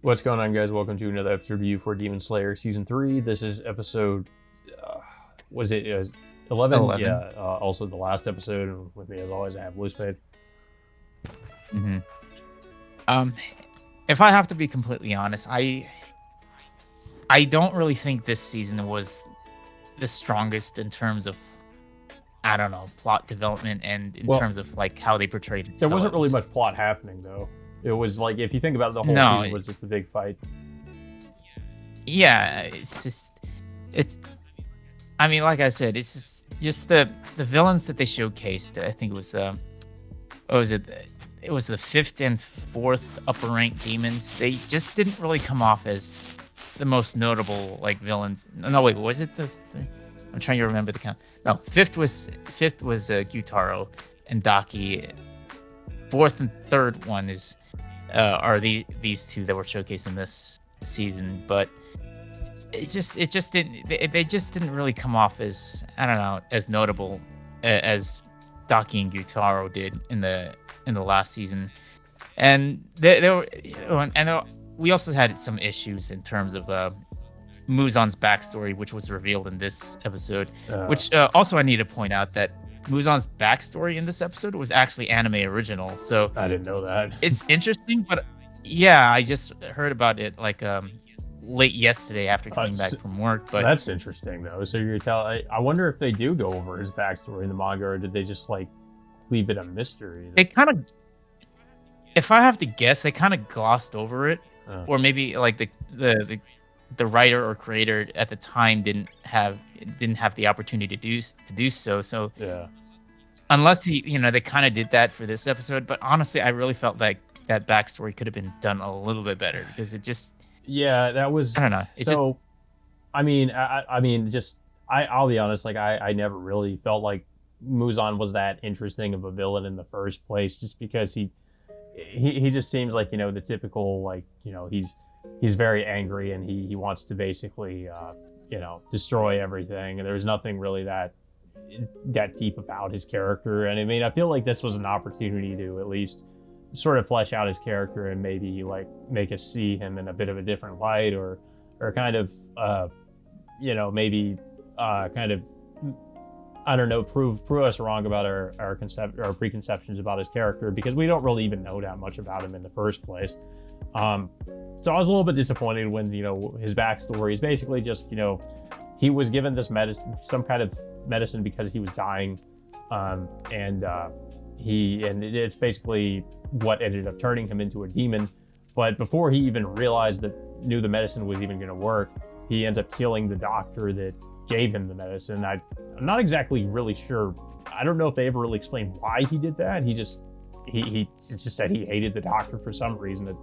What's going on, guys? Welcome to another episode review for Demon Slayer Season 3. This is episode, was it 11? 11. Yeah, also the last episode. And with me, as always, I have Blue Spade. Mm-hmm. If I have to be completely honest, I don't really think this season was the strongest in terms of, I don't know, plot development and in terms of like how they portrayed it. There wasn't really much plot happening, though. It was like, if you think about it, the whole season was just a big fight. Yeah, it's I mean, like I said, it's just the villains that they showcased. I think it was what was it? It was the 5th and 4th upper rank demons. They just didn't really come off as the most notable like villains. No, wait, was it the? I'm trying to remember the count. No, 5th was Gyutaro and Daki. 4th and 3rd one are these two that were showcased in this season, but they just didn't really come off as, I don't know, as notable as Daki and Gyutaro did in the last season. And we also had some issues in terms of Muzan's backstory, which was revealed in this episode. Which also I need to point out that Muzan's backstory in this episode was actually anime original. So I didn't know that. It's interesting, but yeah, I just heard about it like late yesterday after coming back from work. But that's interesting, though. So you're telling, I wonder if they do go over his backstory in the manga, or did they just like leave it a mystery? They kind of, if I have to guess, they kind of glossed over it, or maybe like the writer or creator at the time didn't have the opportunity to do so. So yeah, unless they kind of did that for this episode. But honestly, I really felt like that backstory could have been done a little bit better, because it just, that was, I don't know. I'll be honest, like I never really felt like Muzan was that interesting of a villain in the first place, just because he just seems like, the typical, like, he's very angry and he wants to basically destroy everything, and there's nothing really that deep about his character. And I mean, I feel like this was an opportunity to at least sort of flesh out his character and maybe like make us see him in a bit of a different light, or kind of maybe kind of, I don't know, prove us wrong about our preconceptions about his character, because we don't really even know that much about him in the first place. So I was a little bit disappointed when, his backstory is basically just, he was given this medicine, some kind of medicine, because he was dying. And it's basically what ended up turning him into a demon. But before he even knew the medicine was even going to work, he ends up killing the doctor that gave him the medicine. I'm not exactly really sure. I don't know if they ever really explained why he did that. He just said he hated the doctor for some reason that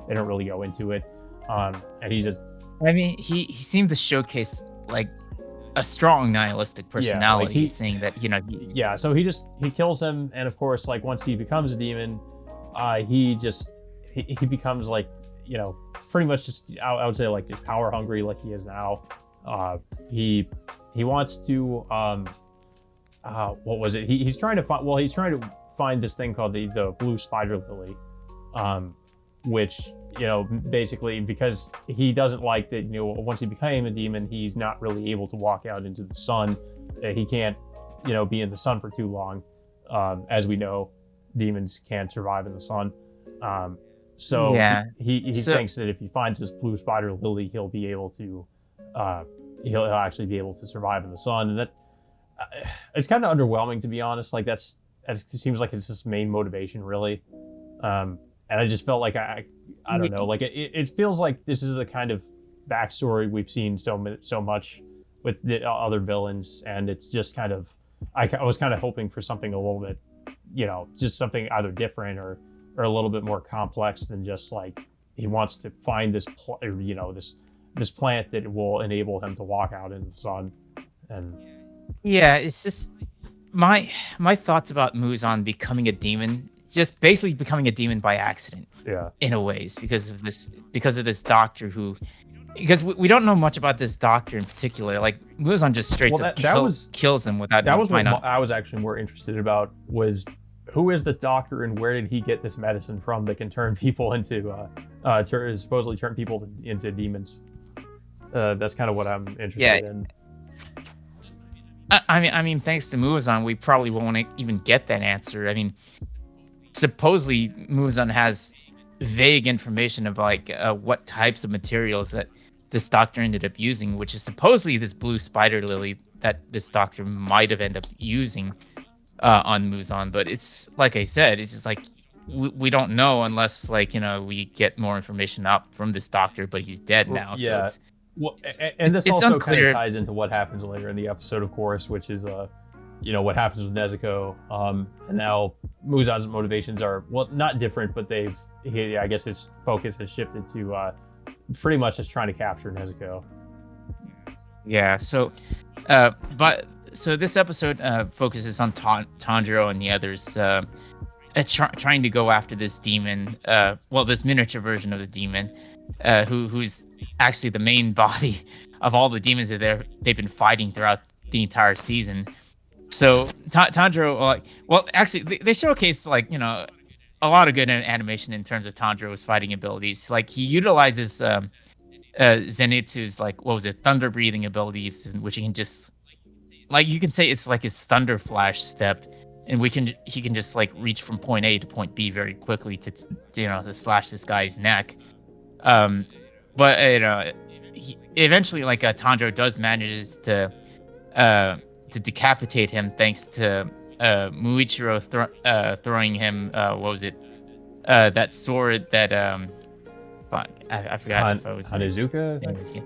they don't really go into it. And he just, I mean, he seemed to showcase like a strong nihilistic personality, saying that, so he kills him. And of course, like, once he becomes a demon, he becomes like, pretty much just, I would say, like, just power hungry, like he is now. He wants to, what was it? He's trying to find this thing called the blue spider lily, which, basically, because he doesn't like that, once he became a demon, he's not really able to walk out into the sun. He can't, be in the sun for too long. As we know, demons can't survive in the sun. So yeah. He thinks that if he finds this blue spider lily, he'll be able to, he'll actually be able to survive in the sun. And that, it's kind of underwhelming, to be honest. Like, it seems like it's his main motivation, really. And I just felt like I don't know, like it feels like this is the kind of backstory we've seen so much with the other villains, and it's just kind of, I was kind of hoping for something a little bit, just something either different or a little bit more complex than just like he wants to find this this plant that will enable him to walk out in the sun. And yeah, it's just my thoughts about Muzan becoming a demon. Just basically becoming a demon by accident, in a ways, because of this doctor who, because we don't know much about this doctor in particular. Like, Muzan just straight up kills him without. That was what I was actually more interested about, was who is this doctor and where did he get this medicine from that can turn people into supposedly turn people into demons. That's kind of what I'm Yeah, interested in. I mean, thanks to Muzan, we probably won't even get that answer. I mean, supposedly Muzan has vague information of like what types of materials that this doctor ended up using, which is supposedly this blue spider lily that this doctor might have ended up using on Muzan. But it's like I said, it's just like we don't know unless like we get more information up from this doctor. But he's dead now, so Yeah. Well, and this it's also kind of unclear. ties into what happens later in the episode, of course, which is what happens with Nezuko. And now Muzan's motivations are, well, not different, but I guess his focus has shifted to pretty much just trying to capture Nezuko. Yeah. So this episode focuses on Tanjiro and the others trying to go after this demon. This miniature version of the demon, who's actually the main body of all the demons that they've been fighting throughout the entire season. So Tanjiro, actually, they showcase a lot of good animation in terms of Tanjiro's fighting abilities. Like he utilizes Zenitsu's thunder breathing abilities, which he can just you can say it's like his thunder flash step, and he can just reach from point A to point B very quickly to slash this guy's neck. But eventually Tanjiro does manages to decapitate him thanks to Muichiro throwing him that sword that I forgot if it was Hanazuka, I think.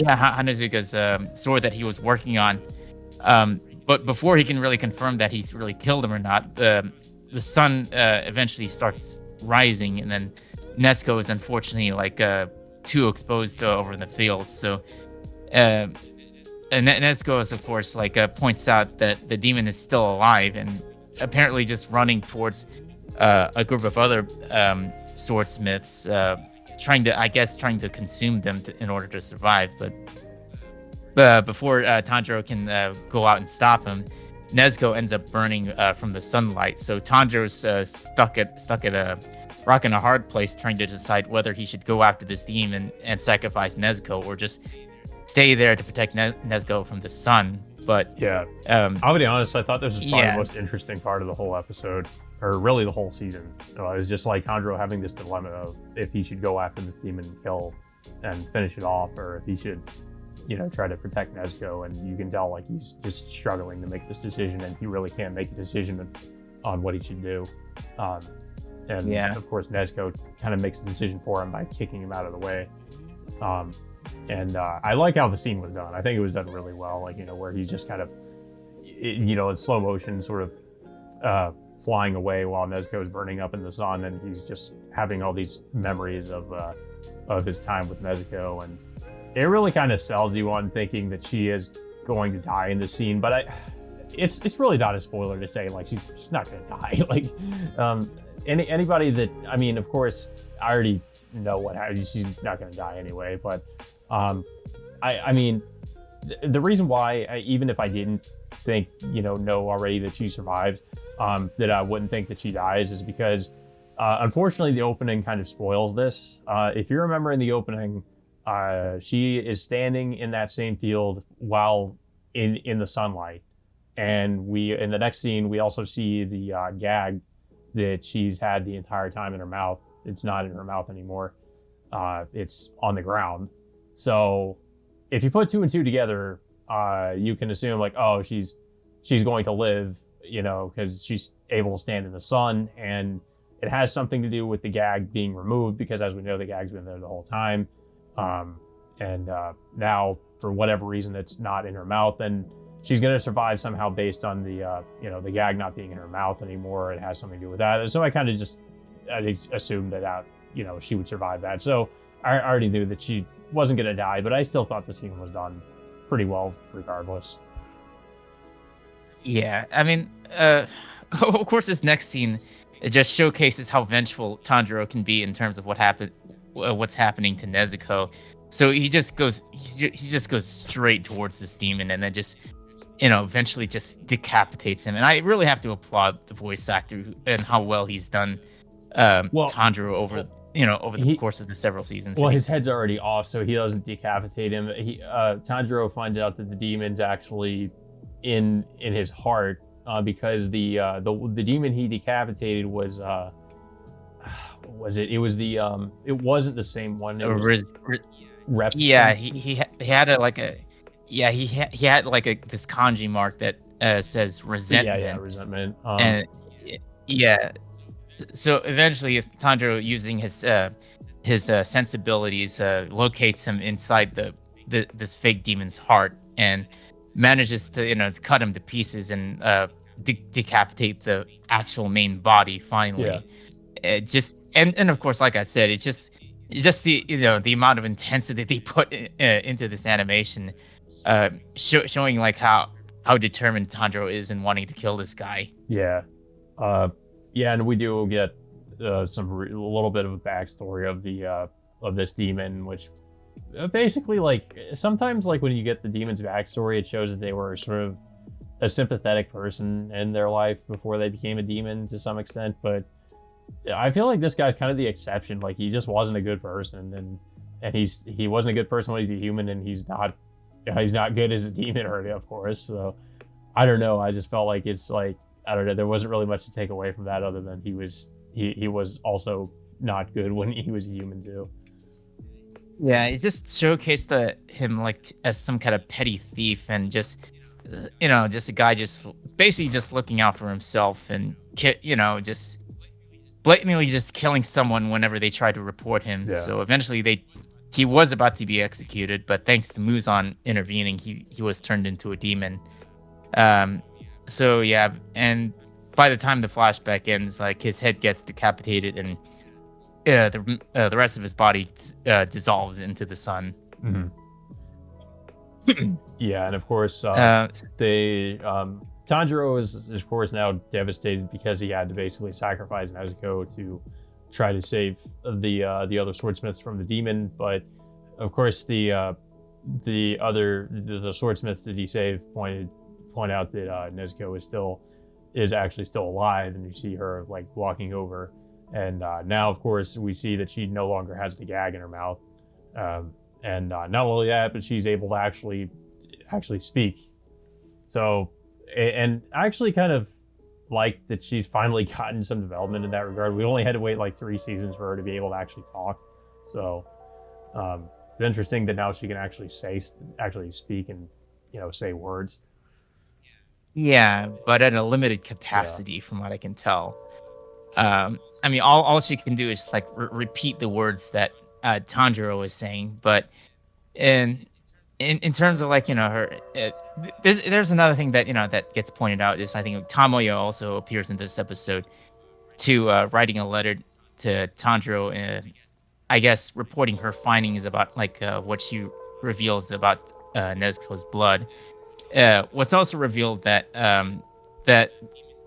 Hanazuka's sword that he was working on. But before he can really confirm that he's really killed him or not, the sun eventually starts rising, and then Nezuko is unfortunately too exposed over in the field. So and Nezuko is, of course, points out that the demon is still alive and apparently just running towards a group of other swordsmiths, trying to consume them in order to survive. But before Tanjiro can go out and stop him, Nezuko ends up burning from the sunlight. So Tanjiro's stuck at a rock and a hard place, trying to decide whether he should go after this demon and sacrifice Nezuko or just stay there to protect Nezuko from the sun. But yeah, I'll be honest, I thought this was probably the most interesting part of the whole episode, or really the whole season. It's just Tanjiro having this dilemma of if he should go after this demon and kill and finish it off, or if he should try to protect Nezuko. And you can tell he's just struggling to make this decision, and he really can't make a decision on what he should do. And of course Nezuko kind of makes a decision for him by kicking him out of the way. And I like how the scene was done. I think it was done really well. Where he's just kind of, in slow motion, sort of flying away while Nezuko is burning up in the sun, and he's just having all these memories of his time with Nezuko, and it really kind of sells you on thinking that she is going to die in this scene. But it's really not a spoiler to say she's not going to die. Anybody that, I mean, of course, I already know what happens. She's not going to die anyway. But I mean, the reason why, even if I didn't think know already that she survived, that I wouldn't think that she dies, is because unfortunately the opening kind of spoils this. If you remember in the opening, she is standing in that same field while in the sunlight, and in the next scene we also see the gag that she's had the entire time in her mouth. It's not in her mouth anymore. It's on the ground. So if you put two and two together, you can assume she's going to live, because she's able to stand in the sun, and it has something to do with the gag being removed, because as we know, the gag's been there the whole time. And now for whatever reason it's not in her mouth, and she's going to survive somehow based on the the gag not being in her mouth anymore. It has something to do with that. And so I kind of just assumed that she would survive that. So I already knew that she wasn't going to die, but I still thought the scene was done pretty well regardless. Yeah, I mean, of course, this next scene, it just showcases how vengeful Tanjiro can be in terms of what's happening to Nezuko. So he just goes straight towards this demon, and then just eventually just decapitates him. And I really have to applaud the voice actor and how well he's done Tanjiro over the course of the several seasons. Well, his head's already off, so he doesn't decapitate him. Tanjiro finds out that the demon's actually in his heart, because the demon he decapitated was it was the it wasn't the same one. It was Yeah, he had he had like this kanji mark that says resentment. Yeah, resentment. And yeah, so eventually, if Tanjiro using his sensibilities locates him inside this fake demon's heart and manages to to cut him to pieces and decapitate the actual main body finally. Yeah. It just and of course, like I said, it's just the the amount of intensity they put into this animation, showing like how determined Tanjiro is in wanting to kill this guy. Yeah, and we do get a little bit of a backstory of this demon, which basically, like, sometimes, like, when you get the demon's backstory, it shows that they were sort of a sympathetic person in their life before they became a demon to some extent, but I feel like this guy's kind of the exception. Like, he just wasn't a good person, and he wasn't a good person when he's a human, and he's not good as a demon already, of course. So I don't know. I just felt like it's like, I don't know. There wasn't really much to take away from that other than he was also not good when he was a human too. Yeah, it just showcased him like as some kind of petty thief and just just a guy just basically just looking out for himself and just blatantly just killing someone whenever they tried to report him. Yeah. So eventually he was about to be executed, but thanks to Muzan intervening, he was turned into a demon. So yeah, and by the time the flashback ends, like his head gets decapitated and the rest of his body dissolves into the sun. Mm-hmm. Yeah, and of course, Tanjiro is of course now devastated because he had to basically sacrifice Nezuko to try to save the other swordsmiths from the demon. But of course, the swordsmiths that he saved point out that Nezuko is actually still alive, and you see her like walking over. And now, of course, we see that she no longer has the gag in her mouth, and not only that, but she's able to actually speak. So. And I actually kind of like that she's finally gotten some development in that regard. We only had to wait like 3 seasons for her to be able to actually talk. So it's interesting that now she can actually speak and say words. Yeah, but at a limited capacity, from what I can tell. I mean, all she can do is just like repeat the words that Tanjiro is saying. But in terms of like her. There's another thing that that gets pointed out is I think Tamoya also appears in this episode to writing a letter to Tanjiro, I guess reporting her findings about like what she reveals about Nezuko's blood. What's also revealed that that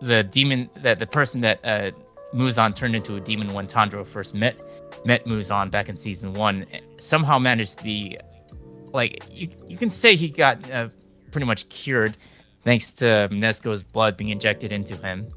the person that Muzan turned into a demon when Tanjiro first met Muzan back in season 1 somehow managed to be like you can say he got pretty much cured thanks to Nezuko's blood being injected into him.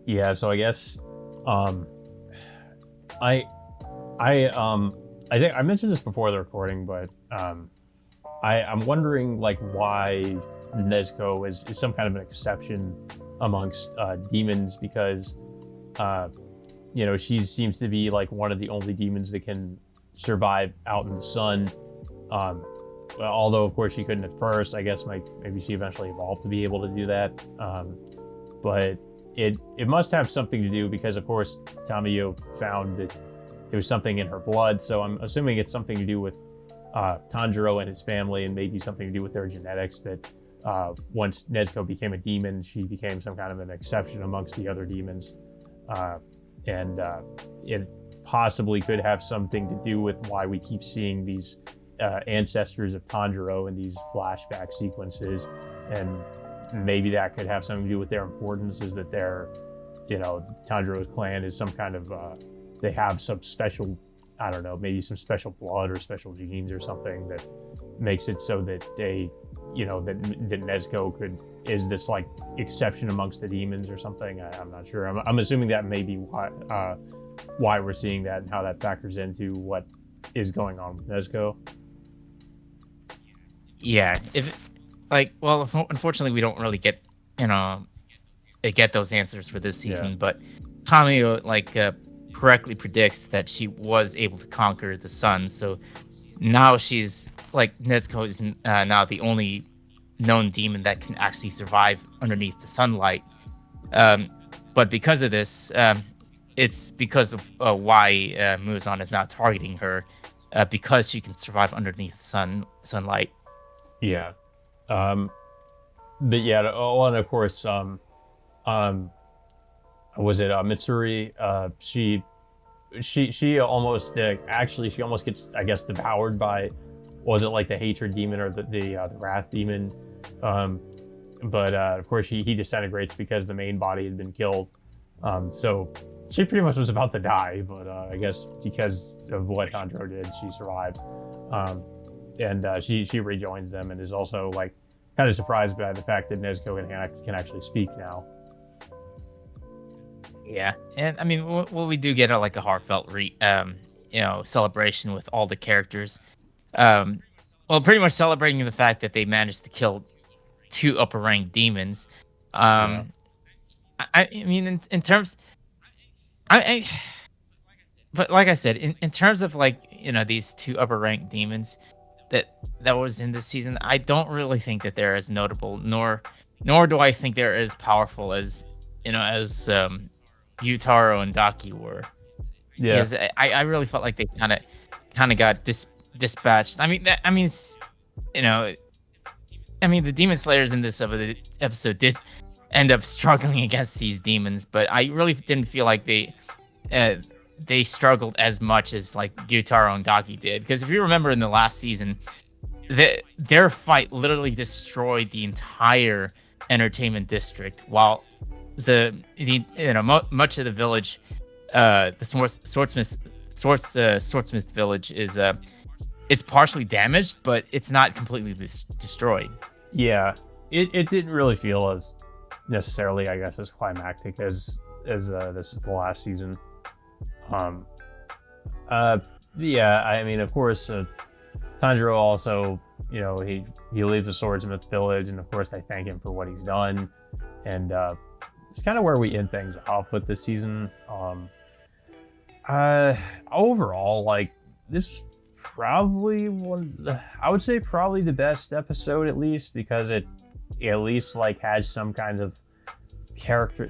Yeah, so I guess I think I mentioned this before the recording, but I'm wondering like why Nezuko is some kind of an exception amongst demons, because she seems to be like one of the only demons that can survive out in the sun. Although, of course, she couldn't at first. I guess maybe she eventually evolved to be able to do that. But it must have something to do because, of course, Tamayo found that there was something in her blood. So I'm assuming it's something to do with Tanjiro and his family, and maybe something to do with their genetics, that once Nezuko became a demon, she became some kind of an exception amongst the other demons. And it possibly could have something to do with why we keep seeing these ancestors of Tanjiro in these flashback sequences, and maybe that could have something to do with their importance, is that they're, Tanjiro's clan is some kind of, they have some special, I don't know, maybe some special blood or special genes or something that makes it so that they, that Nezuko is this like exception amongst the demons or something. I'm not sure. I'm assuming that may be why we're seeing that and how that factors into what is going on with Nezuko. Yeah, if well, unfortunately, we don't really get you know get those answers for this Yeah. season. But Tommy correctly predicts that she was able to conquer the sun. So now she's like Nezuko is now the only known demon that can actually survive underneath the sunlight. Um, but because of this, it's because of why Muzan is now targeting her, because she can survive underneath the sunlight. Yeah. Um, but yeah, oh, and of course, was it Mitsuri? She almost actually she almost gets, I guess, devoured by, was it like the hatred demon or the wrath demon? But of course he disintegrates because the main body had been killed. So she pretty much was about to die, but I guess because of what Andro did, she survives. And she rejoins them and is also like kind of surprised by the fact that Nezuko can actually speak now. Yeah, and I mean, we do get a heartfelt celebration with all the characters. Um, well, pretty much celebrating the fact that they managed to kill two upper ranked demons. Yeah. I mean, in terms, I but like I said, in terms of these two upper ranked demons that was in this season, I don't really think that they're as notable, nor do I think they're as powerful as Yutaro and Daki were. Yeah. Because I really felt like they kind of got dispatched. The Demon Slayers in this episode did end up struggling against these demons, but I really didn't feel like they struggled as much as like Gyutaro and Daki did. Because if you remember in the last season, their fight literally destroyed the entire entertainment district, while much of the village, the Swordsmith village is it's partially damaged, but it's not completely destroyed. Yeah, it didn't really feel as necessarily, I guess, as climactic as this is the last season. Yeah, I mean, of course, Tanjiro also, he leaves the Swordsmith village, and of course they thank him for what he's done, and it's kind of where we end things off with this season. Overall, like, this probably I would say probably the best episode, at least because it at least like has some kind of character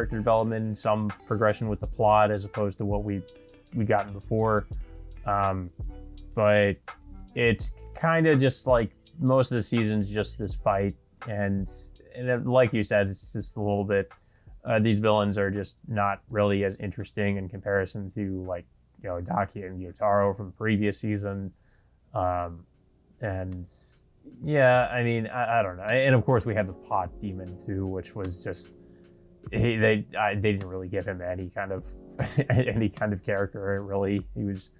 development, some progression with the plot as opposed to what we gotten before. But it's kind of just like most of the season's just this fight, and like you said, it's just a little bit. These villains are just not really as interesting in comparison to like Daki and Gyutaro from the previous season, and yeah, I mean I don't know. And of course we had the pot demon too, which was just they didn't really give him any kind of any kind of character. Really, he was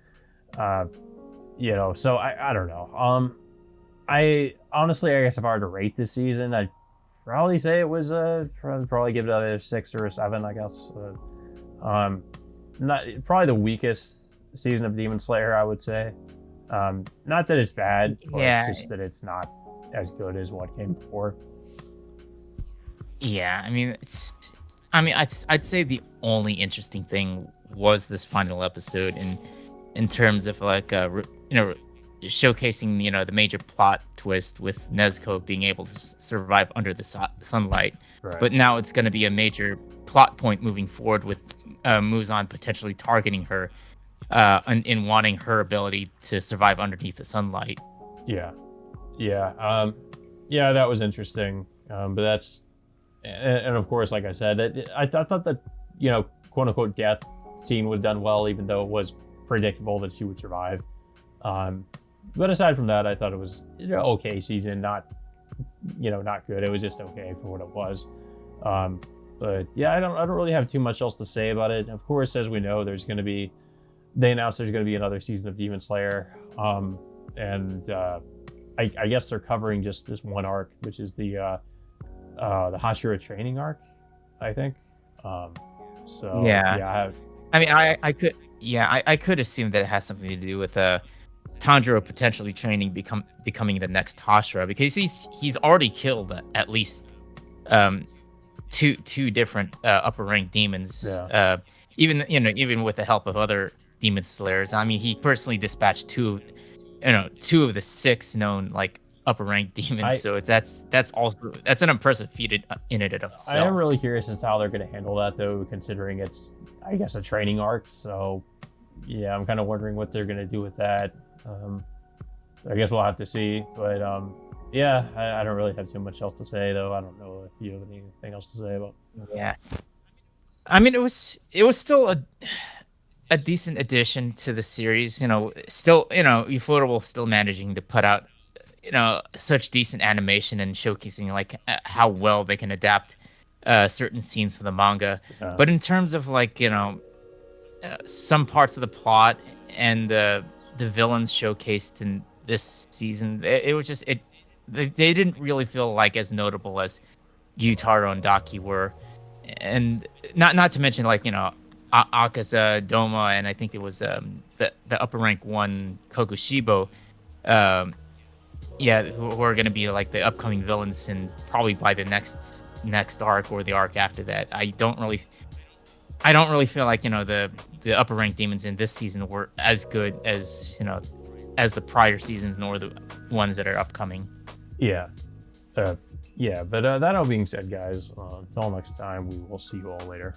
So I don't know. I honestly, I guess if I were to rate this season, I'd probably say it was probably give it a 6 or a 7, I guess. Not probably the weakest season of Demon Slayer, I would say. Not that it's bad, but just that it's not as good as what came before. Yeah, I mean, I'd say the only interesting thing was this final episode in terms of showcasing the major plot twist with Nezuko being able to survive under the sunlight. Right. But now it's going to be a major plot point moving forward with Muzan potentially targeting her in wanting her ability to survive underneath the sunlight. Yeah, that was interesting. But that's and of course, like I said, I thought that quote unquote death scene was done well, even though it was predictable that she would survive. But aside from that, I thought it was okay season, not good. It was just okay for what it was. But yeah, I don't really have too much else to say about it. Of course, as we know, they announced there's going to be another season of Demon Slayer. And I guess they're covering just this one arc, which is the Hashira training arc, I think. So yeah, I mean, I could, yeah, I could assume that it has something to do with Tanjiro potentially training becoming the next Hashira, because he's already killed at least um two different upper rank demons. Yeah. Even even with the help of other demon slayers. I mean, he personally dispatched two of the six known like upper rank demons. I So that's an impressive feat in it of I am itself. really curious as to how they're going to handle that, though, considering it's, I guess, a training arc. So, yeah, I'm kind of wondering what they're going to do with that. Um, I guess we'll have to see. But yeah, I don't really have too much else to say, though. I don't know if you have anything else to say about. Yeah. I mean, it was still a decent addition to the series. Still, Ufotable still managing to put out, such decent animation and showcasing like how well they can adapt certain scenes from the manga. Uh, But in terms of like, some parts of the plot and the villains showcased in this season, it was just it. They didn't really feel like as notable as Gyutaro and Daki were, and not to mention like Akaza, Doma, and I think it was the upper rank one Kokushibo, um, yeah, who are going to be like the upcoming villains, and probably by the next arc or the arc after that. I don't really feel like the upper rank demons in this season were as good as as the prior seasons, nor the ones that are upcoming. yeah. Uh, yeah. But that all being said, guys, until next time, we will see you all later.